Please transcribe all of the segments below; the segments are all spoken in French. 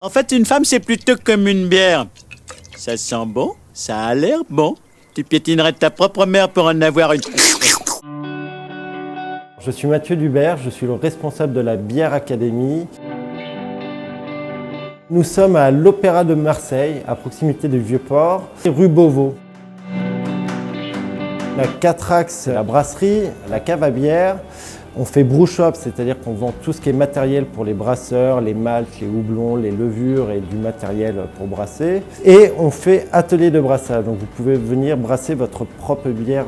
En fait, une femme, c'est plutôt comme une bière. Ça sent bon, ça a l'air bon. Tu piétinerais ta propre mère pour en avoir une. Je suis Mathieu Dubert, je suis le responsable de la Bière Academy. Nous sommes à l'Opéra de Marseille, à proximité du Vieux-Port, rue Beauvau. On a 4 axes, la brasserie, la cave à bière. On fait brew shop, c'est-à-dire qu'on vend tout ce qui est matériel pour les brasseurs, les maltes, les houblons, les levures et du matériel pour brasser. Et on fait atelier de brassage, donc vous pouvez venir brasser votre propre bière.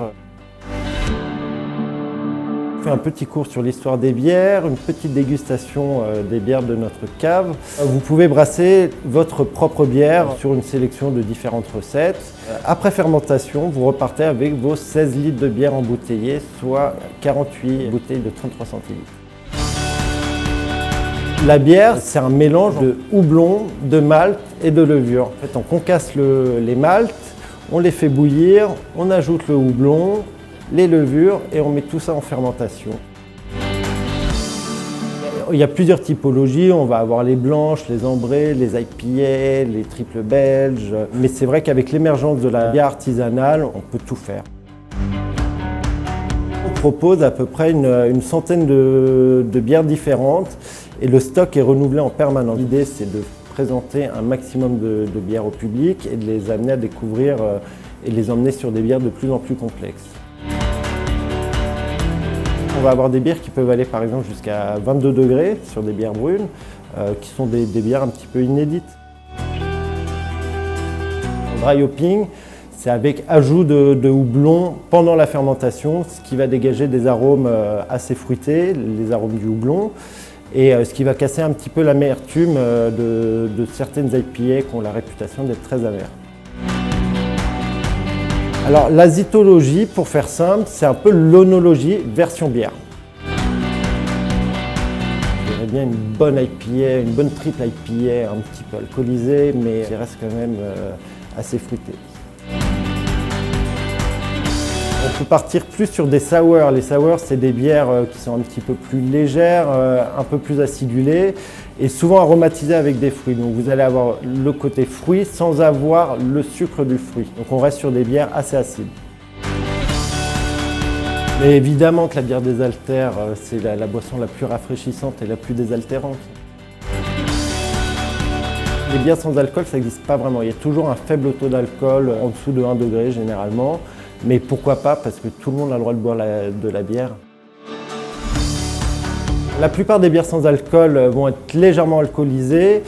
On fait un petit cours sur l'histoire des bières, une petite dégustation des bières de notre cave. Vous pouvez brasser votre propre bière sur une sélection de différentes recettes. Après fermentation, vous repartez avec vos 16 litres de bière embouteillée, soit 48 bouteilles de 33 centilitres. La bière, c'est un mélange de houblon, de malt et de levure. En fait, on concasse les maltes, on les fait bouillir, on ajoute le houblon, les levures et on met tout ça en fermentation. Il y a plusieurs typologies, on va avoir les blanches, les ambrées, les IPA, les triples belges. Mais c'est vrai qu'avec l'émergence de la bière artisanale, on peut tout faire. On propose à peu près une centaine de bières différentes et le stock est renouvelé en permanence. L'idée, c'est de présenter un maximum de bières au public et de les amener à découvrir et les emmener sur des bières de plus en plus complexes. On va avoir des bières qui peuvent aller par exemple jusqu'à 22 degrés sur des bières brunes, qui sont des bières un petit peu inédites. Le dry hopping, c'est avec ajout de houblon pendant la fermentation, ce qui va dégager des arômes assez fruités, les arômes du houblon, et ce qui va casser un petit peu l'amertume de certaines IPA qui ont la réputation d'être très amères. Alors la zytologie, pour faire simple, c'est un peu l'onologie version bière. Je dirais bien une bonne IPA, une bonne triple IPA, un petit peu alcoolisée, mais qui reste quand même assez fruitée. On peut partir plus sur des sours. Les sours, c'est des bières qui sont un petit peu plus légères, un peu plus acidulées et souvent aromatisées avec des fruits. Donc vous allez avoir le côté fruit sans avoir le sucre du fruit. Donc on reste sur des bières assez acides. Mais évidemment que la bière désaltère, c'est la boisson la plus rafraîchissante et la plus désaltérante. Les bières sans alcool, ça n'existe pas vraiment. Il y a toujours un faible taux d'alcool, en dessous de 1 degré généralement. Mais pourquoi pas, parce que tout le monde a le droit de boire de la bière. La plupart des bières sans alcool vont être légèrement alcoolisées,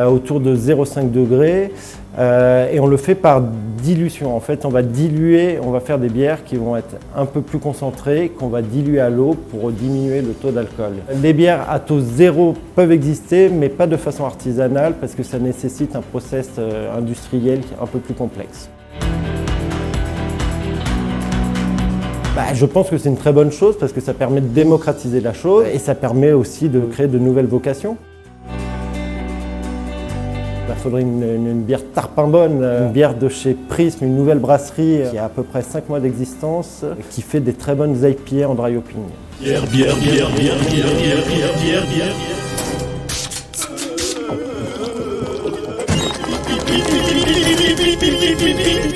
autour de 0,5 degrés, et on le fait par dilution. En fait, on va diluer, on va faire des bières qui vont être un peu plus concentrées, qu'on va diluer à l'eau pour diminuer le taux d'alcool. Les bières à taux zéro peuvent exister, mais pas de façon artisanale, parce que ça nécessite un process industriel un peu plus complexe. Je pense que c'est une très bonne chose parce que ça permet de démocratiser la chose et ça permet aussi de créer de nouvelles vocations. Il faudrait une bière tarpin-bonne, une bière de chez Prism, une nouvelle brasserie qui a à peu près 5 mois d'existence, qui fait des très bonnes IPA en dry hopping. Bière, bière, bière, bière, bière, bière, bière, bière, bière.